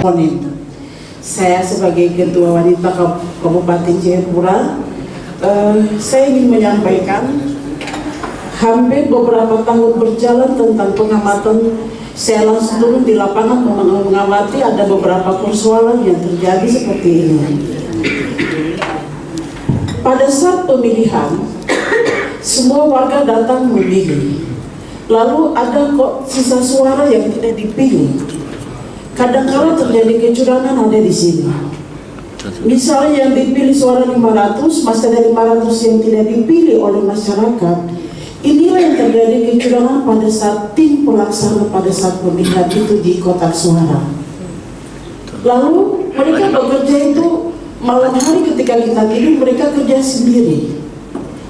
Monin. Saya sebagai Ketua Wanita Kabupaten Jayapura, saya ingin menyampaikan hampir beberapa tahun berjalan tentang pengamatan. Saya langsung turun di lapangan mengamati ada beberapa persoalan yang terjadi seperti ini. Pada saat pemilihan, semua warga datang memilih. Lalu ada kok sisa suara yang tidak dipilih. Kadang-kala terjadi kecurangan ada di sini. Misalnya yang dipilih suara 500, masih ada 500 yang tidak dipilih oleh masyarakat. Inilah yang terjadi kecurangan pada saat tim pelaksana pada saat pemilihan itu di kotak suara. Lalu mereka bekerja itu malam hari ketika kita tidur, mereka kerja sendiri.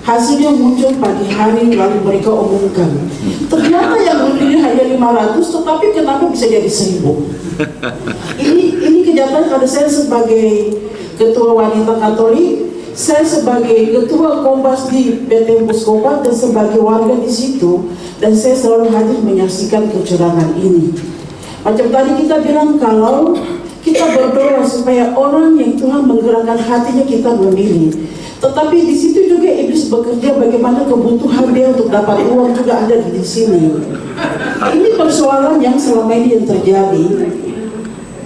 Hasilnya muncul pagi hari lalu mereka umumkan. Ternyata yang memilih hanya 500, tetapi kenapa bisa jadi 1000? Ini kejahatan pada saya sebagai Ketua Wanita Katolik, saya sebagai Ketua Kompas di PT Puskopat dan sebagai warga di situ, dan saya selalu hadir menyaksikan kecurangan ini. Macam tadi kita bilang kalau kita berdoa supaya orang yang Tuhan menggerakkan hatinya kita memilih. Tetapi di situ juga iblis bekerja bagaimana kebutuhan dia untuk dapat uang juga ada di sini. Ini persoalan yang selama ini yang terjadi.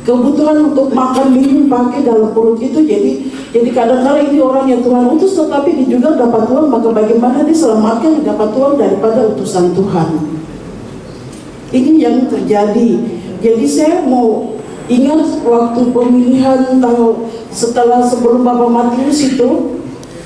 Kebutuhan untuk makan, minum, pakai dalam perut itu jadi kadang-kadang ini orang yang Tuhan utus tetapi dia juga dapat uang, maka bagaimana dia selamatkan dapat uang daripada utusan Tuhan. Ini yang terjadi. Jadi saya mau ingat waktu pemilihan setelah sebelum Bapak Matius itu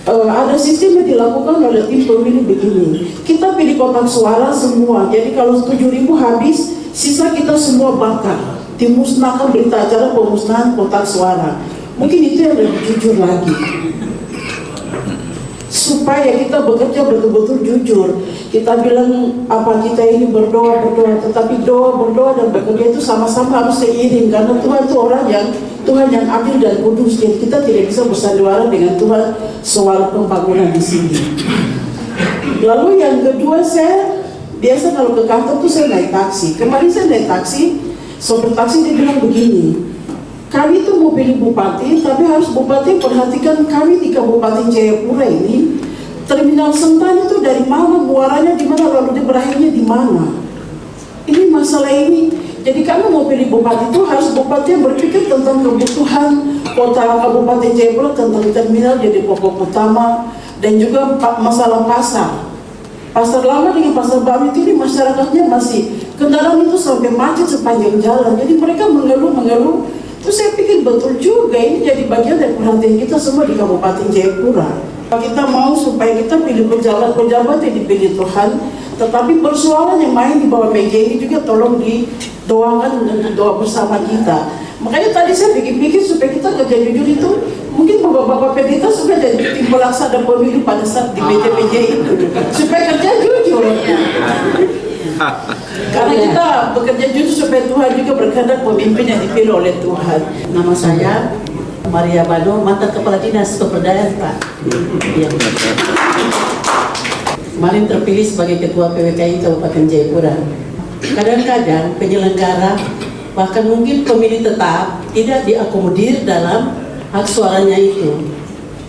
ada sistem yang dilakukan oleh tim pemilih begini. Kita pilih kotak suara semua. Jadi kalau 7.000 habis, sisa kita semua bakar. Dimusnahkan, berita acara pemusnahan kotak suara. Mungkin itu yang lebih jujur lagi. Supaya kita bekerja betul-betul jujur. Kita bilang apa kita ini berdoa, tetapi berdoa dan bekerja itu sama-sama harus seiring. Karena Tuhan itu Tuhan yang adil dan kudus. Jadi kita tidak bisa bersandiwara dengan Tuhan soal pembangunan di sini. Lalu yang kedua, saya biasa kalau ke kantor tuh saya naik taksi. Kemarin saya naik taksi, sopir taksi dia bilang begini, kami tuh mau pilih bupati, tapi harus bupati perhatikan kami di Kabupaten Jayapura ini, Terminal Sentani itu dari mana, muaranya di mana, lalu dia berakhirnya di mana. Ini masalah ini. Jadi kami mau pilih bupati itu harus bupati yang berpikir tentang kebutuhan kota Kabupaten Jayapura, tentang terminal jadi pokok utama, dan juga masalah pasar. Pasar lama dengan pasar baru itu masyarakatnya masih kendaraan itu sampai macet sepanjang jalan. Jadi mereka mengeluh. Terus saya pikir betul juga ini jadi bagian dari perhatian kita semua di Kabupaten Jayapura. Kita mau supaya kita pilih pejabat yang dipilih Tuhan, tetapi persoalan yang main di bawah meja ini juga tolong didoakan dengan doa bersama kita. Makanya tadi saya pikir-pikir supaya kita kerja jujur itu, mungkin bapak-bapak pendeta sudah jadi tim pelaksana pemilu pada saat di meja-meja itu, supaya kerja jujur. Karena kita bekerja jujur supaya Tuhan juga berkehendak pemimpin yang dipilih oleh Tuhan. Nama saya Maria Bano, mantan Kepala Dinas Pemberdayaan Pak. Ya. Kemarin terpilih sebagai Ketua PWKI Kabupaten Jayapura. Kadang-kadang penyelenggara bahkan mungkin pemilih tetap tidak diakomodir dalam hak suaranya itu.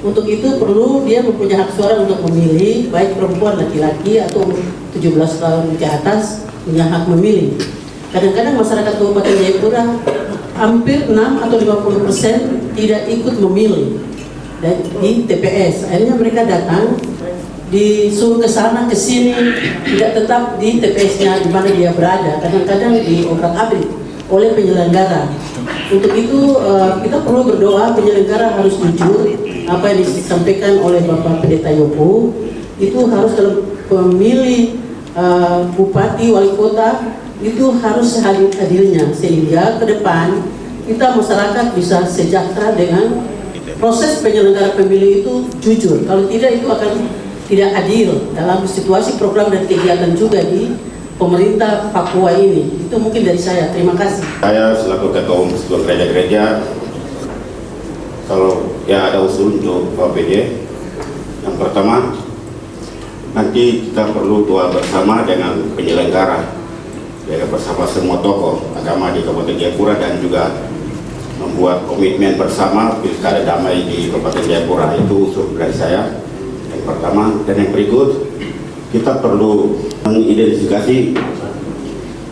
Untuk itu perlu dia mempunyai hak suara untuk memilih, baik perempuan, laki-laki atau 17 tahun ke atas punya hak memilih. Kadang-kadang masyarakat Kabupaten Jayapura hampir 6 atau 50% tidak ikut memilih di TPS. Akhirnya mereka datang, disuruh ke sana ke sini, tidak tetap di TPS-nya di mana dia berada. Kadang-kadang di obrak-abrik oleh penyelenggara. Untuk itu kita perlu berdoa penyelenggara harus jujur. Apa yang disampaikan oleh Bapak Pendeta Yopo itu harus dalam pemilih bupati, wali kota itu harus hadir-hadirnya, sehingga ke depan kita masyarakat bisa sejahtera dengan proses penyelenggara pemilu itu jujur. Kalau tidak, itu akan tidak adil dalam situasi program dan kegiatan juga di pemerintah Papua ini. Itu mungkin dari saya. Terima kasih. Saya selaku Ketua Umum sebuah gereja-gereja, kalau ya ada usul untuk KPJ, yang pertama nanti kita perlu doa bersama dengan penyelenggara, ya, bersama semua tokoh agama di Kabupaten Jayapura dan juga membuat komitmen bersama pilkada damai di Kabupaten Jayapura. Itu usul dari saya yang pertama. Dan yang berikut, kita perlu mengidentifikasi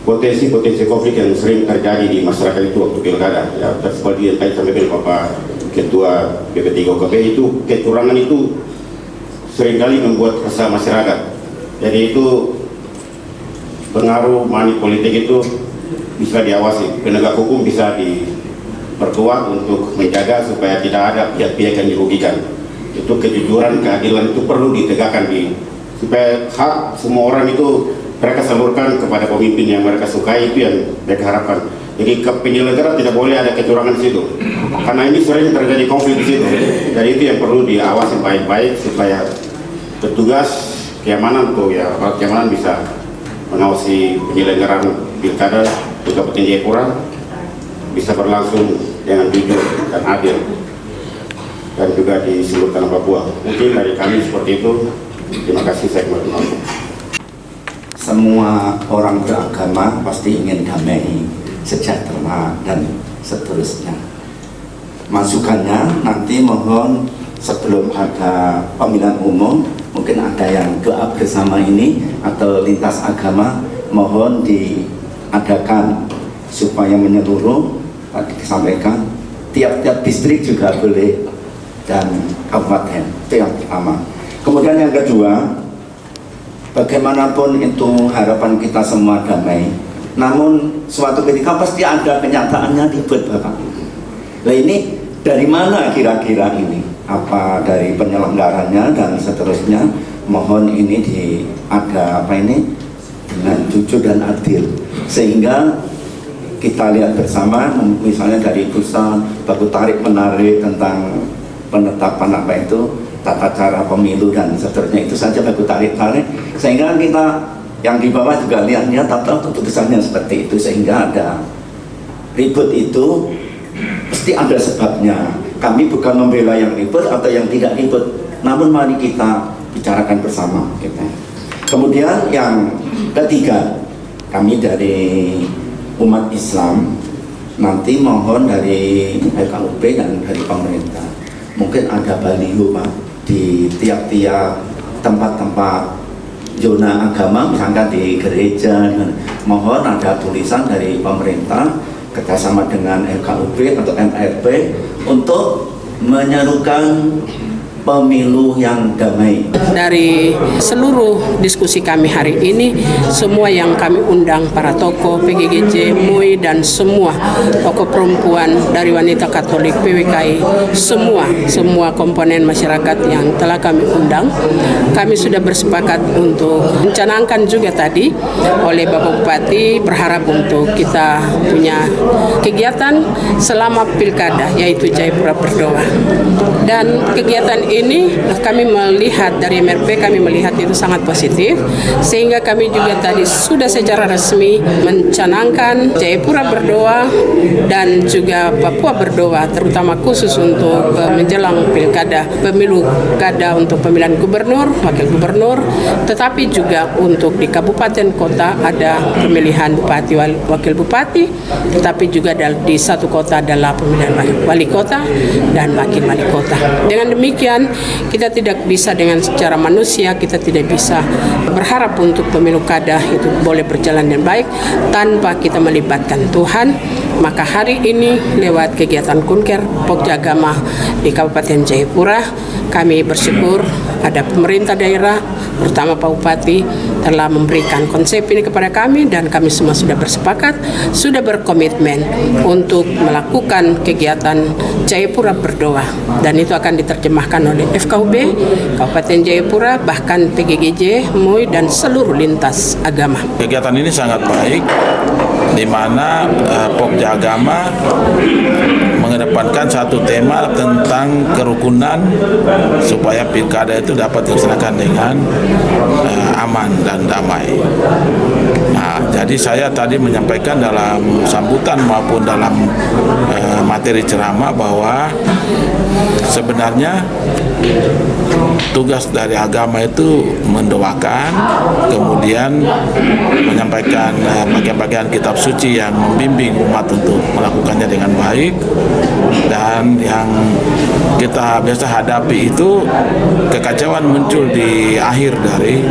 potensi-potensi konflik yang sering terjadi di masyarakat itu waktu pilkada. Ya, seperti yang tadi sampaikan Bapak Ketua BP3 OKB, itu kecurangan itu seringkali membuat resah masyarakat. Jadi itu pengaruh money politik itu bisa diawasi, penegak hukum bisa diperkuat untuk menjaga supaya tidak ada pihak-pihak yang dirugikan. Itu kejujuran, keadilan itu perlu ditegakkan supaya hak semua orang itu mereka salurkan kepada pemimpin yang mereka sukai, itu yang mereka harapkan. Jadi penyelenggara tidak boleh ada kecurangan di situ, karena ini sering terjadi konflik di situ. Jadi itu yang perlu diawasi baik-baik supaya petugas keamanan atau ya aparat keamanan bisa mengawasi penyelenggaraan pilkada di Kabupaten Jayapura bisa berlangsung dengan jujur dan adil, dan juga di seluruh tanah Papua. Mungkin dari kami seperti itu. Terima kasih, saya kembali. Semua orang beragama pasti ingin damai, sejahtera, dan seterusnya. Masukannya nanti mohon sebelum ada pemilihan umum, mungkin ada yang doa bersama ini atau lintas agama, mohon diadakan supaya menyeluruh. Tadi disampaikan tiap-tiap distrik juga boleh dan kabupaten. Itu yang pertama. Kemudian yang kedua, bagaimanapun itu harapan kita semua damai, namun suatu ketika pasti ada kenyataannya ribet Bapak. Nah ini dari mana kira-kira ini? Apa dari penyelenggaranya dan seterusnya? Mohon ini ada dengan jujur dan adil, sehingga kita lihat bersama, misalnya dari pusat baku tarik menarik tentang penetapan apa itu tata cara pemilu dan seterusnya, itu saja baku tarik sehingga kita yang di bawah juga lihat keputusannya seperti itu, sehingga ada ribut itu pasti ada sebabnya. Kami bukan membela yang ribut atau yang tidak ribut, namun mari kita bicarakan bersama kita. Kemudian yang ketiga, kami dari umat Islam nanti mohon dari FKUP dan dari pemerintah, mungkin ada baliho Pak di tiap-tiap tempat-tempat zona agama, misalkan di gereja, mohon ada tulisan dari pemerintah kerjasama dengan FKUP atau MRP untuk menyerukan pemilu yang damai. Dari seluruh diskusi kami hari ini, semua yang kami undang, para tokoh PGGJ, MUI, dan semua tokoh perempuan dari wanita Katolik, PWKI, semua komponen masyarakat yang telah kami undang, kami sudah bersepakat untuk mencanangkan juga tadi oleh Bapak Bupati, berharap untuk kita punya kegiatan selama pilkada, yaitu Jayapura Berdoa. Dan kegiatan ini kami melihat dari MRP, kami melihat itu sangat positif, sehingga kami juga tadi sudah secara resmi mencanangkan Jayapura Berdoa dan juga Papua Berdoa, terutama khusus untuk menjelang pilkada, pemilu kada untuk pemilihan gubernur, wakil gubernur, tetapi juga untuk di kabupaten kota ada pemilihan bupati, wakil bupati, tetapi juga di satu kota adalah pemilihan wali kota dan wakil wali kota. Dengan demikian, kita tidak bisa dengan secara manusia, kita tidak bisa berharap untuk pemilu kada itu boleh berjalan dengan baik tanpa kita melibatkan Tuhan. Maka hari ini lewat kegiatan Kunker Pokja Agama di Kabupaten Jayapura, kami bersyukur ada pemerintah daerah, terutama Pak Bupati, telah memberikan konsep ini kepada kami, dan kami semua sudah bersepakat, sudah berkomitmen untuk melakukan kegiatan Jayapura Berdoa, dan itu akan diterjemahkan oleh FKUB, Kabupaten Jayapura, bahkan PGGJ, MUI, dan seluruh lintas agama. Kegiatan ini sangat baik, di mana Pokja Agama mengedepankan satu tema tentang kerukunan supaya pilkada itu dapat dilaksanakan dengan aman dan damai. Nah, jadi saya tadi menyampaikan dalam sambutan maupun dalam materi ceramah bahwa sebenarnya tugas dari agama itu mendoakan, kemudian menyampaikan bagian-bagian kitab suci yang membimbing umat untuk melakukannya dengan baik. Dan yang kita biasa hadapi itu kekacauan muncul di akhir dari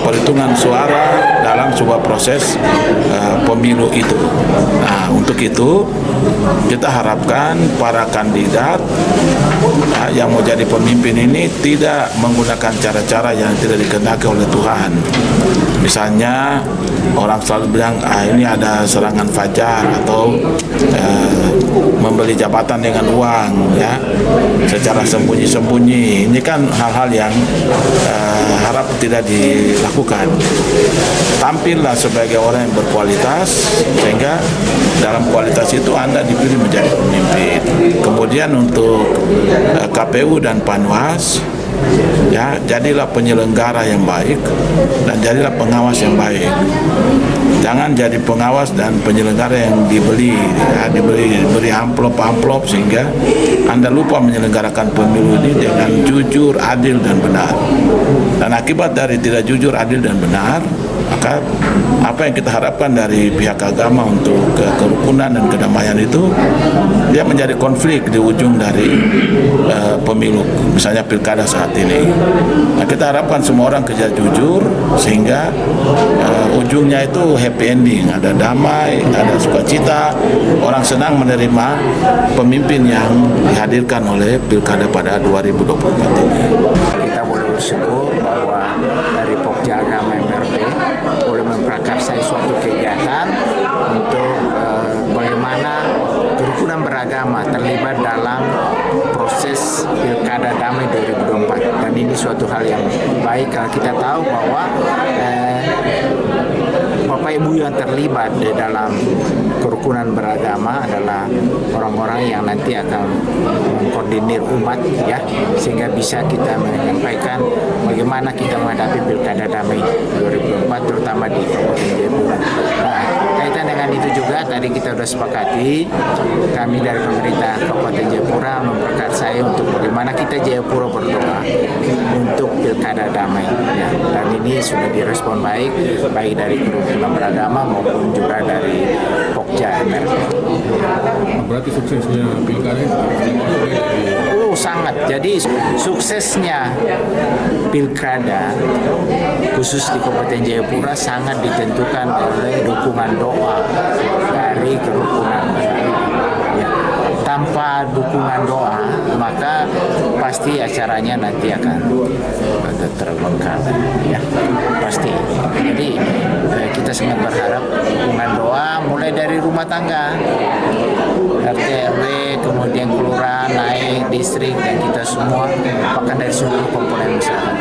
perhitungan suara dalam sebuah proses pemilu itu. Nah, untuk itu kita harapkan para kandidat yang mau jadi pemimpin ini tidak menggunakan cara-cara yang tidak dikehendaki oleh Tuhan. Misalnya orang selalu bilang ini ada serangan fajar atau membeli jabatan dengan uang, ya, secara sembunyi-sembunyi. Ini kan hal-hal yang harap tidak dilakukan. Tampillah sebagai orang yang berkualitas, sehingga dalam kualitas itu Anda dipilih menjadi pemimpin. Kemudian untuk KPU dan Panwas, ya, jadilah penyelenggara yang baik dan jadilah pengawas yang baik. Jangan jadi pengawas dan penyelenggara yang dibeli, ya, diberi amplop sehingga Anda lupa menyelenggarakan pemilu ini dengan jujur, adil dan benar. Dan akibat dari tidak jujur, adil dan benar, maka apa yang kita harapkan dari pihak agama untuk kerukunan dan kedamaian itu, dia menjadi konflik di ujung dari pemilu, misalnya pilkada saat ini. Nah, kita harapkan semua orang kerja jujur sehingga ujungnya itu happy ending, ada damai, ada sukacita, orang senang menerima pemimpin yang dihadirkan oleh pilkada pada 2024 ini. Kita boleh bersyukur bahwa dari Pokja Agama MRP boleh memprakarsai suatu kegiatan untuk bagaimana kerukunan beragama terlibat dalam proses pilkada damai 2024, dan ini suatu hal yang baik karena kita tahu bahwa Bapak Ibu yang terlibat di dalam kerukunan beragama adalah orang-orang yang nanti akan mengkoordinir umat, ya, sehingga bisa kita menyampaikan bagaimana kita menghadapi pilkada damai 2024 terutama di Kabupaten Jayapura. Nah, kaitan dengan itu juga tadi kita sudah sepakati, kami dari pemerintah Kabupaten Jayapura memperkarsai untuk bagaimana kita Jayapura berdoa untuk pilkada damai, ya. Dan ini sudah direspon baik dari kerukunan beragama maupun juga dari Pokja MRP. Berarti suksesnya pilkada sangat. Jadi suksesnya pilkada khusus di Kabupaten Jayapura sangat ditentukan oleh dukungan doa dari kerukunan beragama. Ya. Tanpa dukungan doa, maka pasti acaranya nanti akan terbengkalai, ya, pasti. Jadi kita sangat berharap dukungan doa mulai dari rumah tangga, RT RW, kemudian kelurahan, naik distrik, dan kita semua, bahkan dari seluruh komponen masyarakat.